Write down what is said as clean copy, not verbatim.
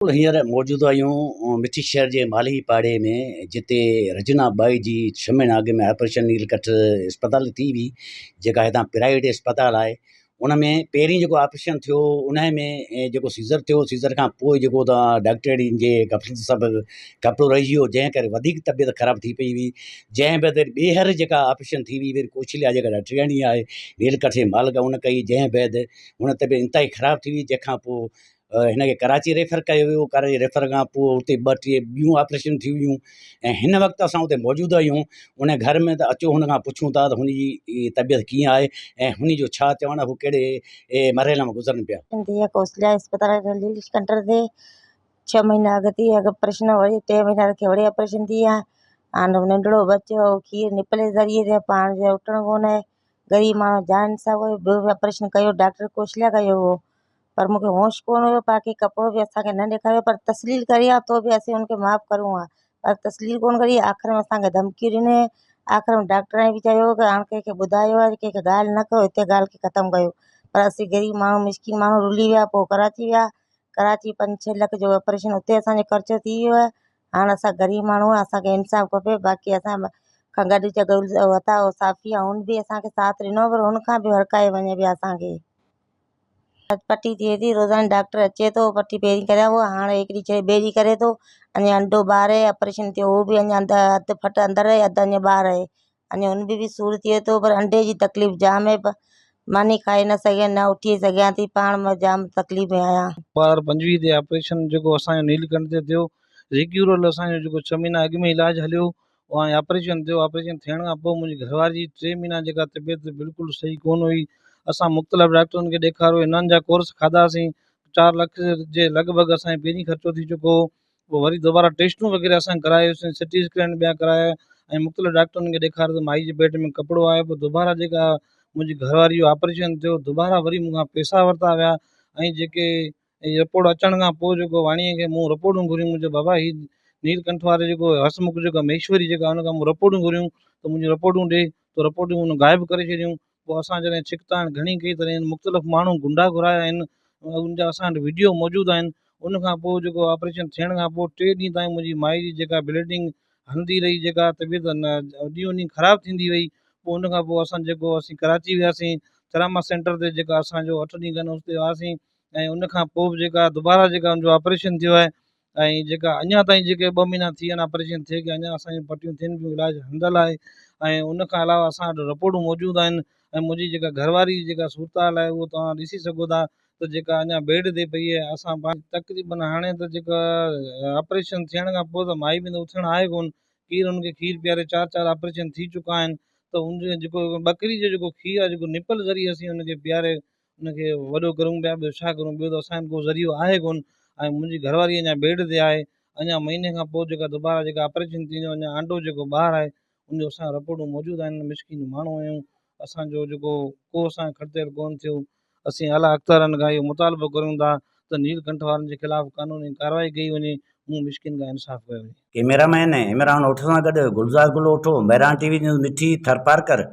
हींअर मौजूदु आहियूं मिठी शहर जे माली पाड़े में, जिते रजना बाई जी 6 महीना अॻु में ऑपरेशन नीलकंठ इस्पताल थी हुई, जेका हितां प्राइवेट इस्पताल आहे। उन में पहिरीं जेको ऑपरेशन थियो उन में जेको सीज़र थियो, सीज़र खां पोइ जेको डॉक्टर जे गफ़लत सबबु कपिड़ो रहिजी वियो, जंहिं करे वधीक तबियत ख़राबु थी पई हुई। जंहिं बैदि ॿीहर जेका ऑपरेशन थी हुई, वरी कोशिलिया जेका डॉक्टरियाणी आहे नीलकंठ जे मालिक, उन कई, जंहिं बैदि हुन तबियत इंतिहाई ख़राबु थी हुई। जंहिंखां पोइ हिनखे कराची रेफर कयो वियो। कराची रेफर खां पोइ उते 2-3 ॿियूं ऑपरेशन थी हुयूं। ऐं हिन वक़्तु असां उते मौजूदु आहियूं उन घर में। त अचो हुन खां पुछूं था त हुनजी तबियत कीअं आहे ऐं हुन जो छा चवणु आहे, हू कहिड़े मरहले मां गुज़रनि पिया। कोसलिया अस्पताल नीलकंठ ते 6 महीना अॻु थी ऑपरेशन, वरी 3 महीना रखी वरी ऑपरेशन थी आहे। हाणे नंढड़ो बच्चो खीर निपले ज़रिए ते पाण जे उथणु कोन आहे। ग़रीब माण्हू जान सां ॿियो बि ऑपरेशन कयो, डॉक्टर कोसलिया कयो हो, पर मूंखे होश कोन हुयो। बाक़ी कपिड़ो बि असांखे न ॾेखारियो, पर तसलील करी आहे तो बि असीं हुनखे माफ़ु करूं आहे, पर तसलील कोन करी। आख़िर में असांखे धमकी ॾिने। आख़िर में डॉक्टराणी बि चयो कि हाणे कंहिंखे ॿुधायो आहे, कंहिंखे ॻाल्हि न कयो, हिते ॻाल्हि खे ख़तमु कयो। पर असीं ग़रीब माण्हू, मिसकिन माण्हू रुली विया। पोइ कराची विया। कराची 5-6 लख जो ऑपरेशन उते असांजो ख़र्चो थी वियो आहे। हाणे असां ग़रीब माण्हू, असांखे इंसाफ़ खपे। बाक़ी असां खां गॾु जेको वता उहो साफ़ी आहे, हुन बि असांखे साथ ॾिनो, पर हुन खां बि हड़काए वञे पिया असांखे। पटी थिए थी, रोज़ाना डॉक्टर अचे थो, पटी पहिरीं करायो, हाणे हिकिड़ी शइ ॿिए ॾींहुं करे थो। अञा अंडो ॿार आहे, ऑपरेशन थियो उहो बि अञा अधु फट अंदरि आहे, अधु अञा ॿाहिरि आहे। अञा हुन में बि सूरु थिए थो, पर अंडे जी तकलीफ़ जाम आहे। मानी खाई न सघियां, न उथी सघियां थी, पाण मां जाम तकलीफ़ में आहियां। 25 ते ऑपरेशन जेको असांजो नीलकंठ ते थियो, रेग्यूलर असांजो जेको 6 महीना अॻु में इलाजु हलियो, उहा ऑपरेशन थियो। ऑपरेशन थियण खां पोइ मुंहिंजी घरवारी जी 3 महीना जेका तबियत बिल्कुलु सही कोन हुई। असां मुख़्तलिफ़ डॉक्टरनि खे ॾेखारियो, इन्हनि जा कोर्स खाधासीं। 4 लख जे लॻभॻि असांजो पहिरीं ख़र्चो थी चुको हो। पोइ वरी दोबारा टेस्टूं वग़ैरह असां करायोसीं, सिटी स्कैन ॿिया कराया ऐं मुख़्तलिफ़ डॉक्टरनि खे ॾेखारियो। माई जे पेट में कपिड़ो आहे। पोइ दोबारा जेका मुंहिंजी घरवारी जो ऑपरेशन थियो, दोबारा वरी मूंखां पैसा वरिता विया। ऐं जेके रिपोर्ट अचण खां पोइ जेको वाणीअ खे मूं रिपोर्टूं घुरियूं, मुंहिंजो बाबा ही नीलकंठ वारे जेको हसमुख जेको महेश्वरी जेका हुन खां मूं रिपोर्टूं घुरियूं, त मुंहिंजी रिपोर्टूं ॾे, त रिपोर्टूं हुन गाइबु करे छॾियूं। पोइ असां जॾहिं छिकताण घणी कई, तॾहिं मुख़्तलिफ़ माण्हू गुंडा घुराया आहिनि, उनजा असां वटि वीडियो मौजूदु आहिनि। उन खां पोइ जेको ऑपरेशन थियण खां पोइ 3 ॾींहं ताईं मुंहिंजी माई जी जेका ब्लीडिंग हलंदी रही, जेका तबियत ॾींहों ॾींहुं ख़राबु थींदी वई। पोइ उन खां पोइ असीं कराची वियासीं, ट्रामा सेंटर ते जेका असांजो 8 ॾींहं खनि उते हुआसीं। ऐं उन खां पोइ बि जेका दोबारा जेका मुंहिंजो ऑपरेशन थियो आहे, ऐं जेका अञा ताईं जेके 2 महीना थी विया आहिनि ऑपरेशन थिए, कि अञा असांजी पटियूं थियनि पियूं, इलाजु हलंदलु आहे। ऐं उन खां अलावा असां वटि रिपोर्टूं मौजूदु आहिनि। ऐं मुंहिंजी जेका घरवारी जेका सूरताल आहे, उहो तव्हां ॾिसी सघो था, त जेका अञा बेड ते पई आहे। असां तक़रीबन हाणे त जेका ऑपरेशन थियण खां पोइ त माई में त उथणु आहे कोन। खीर हुनखे खीर पीआरे 4 ऑपरेशन थी चुका आहिनि। त उनजो जेको बकरी जो जेको खीर आहे, जेको निपल ज़रिए असीं हुनखे पीआरे उनखे वॾो करूं पिया, ॿियो छा करूं, ॿियो त असांजो को ज़रियो आहे कोन। ऐं मुंहिंजी घरवारी अञा बेड ते आहे। अञा महीने खां पोइ जेका दोबारा जेका ऑपरेशन थींदो, अञा आंडो जेको ॿाहिरि आहे, उनजो असां रिपोर्टूं मौजूदु आहिनि। मिसकिन माण्हू आहियूं, असांजो जेको को असांजो खर्चेल कोन थियो। असीं आला अख़्तरनि खां इहो मुतालबो करूं था त नीलकंठ वारनि जे ख़िलाफ़ु कानूनी कार्रवाई कई वञे, मूं मिसकिन खां इंसाफ़ कयो वञे। कैमरामैन इमरान ओठ सां गॾु गुलज़ार गुल ओठो, मैरान टीवी न्यूज़, मिठी थरपारकर।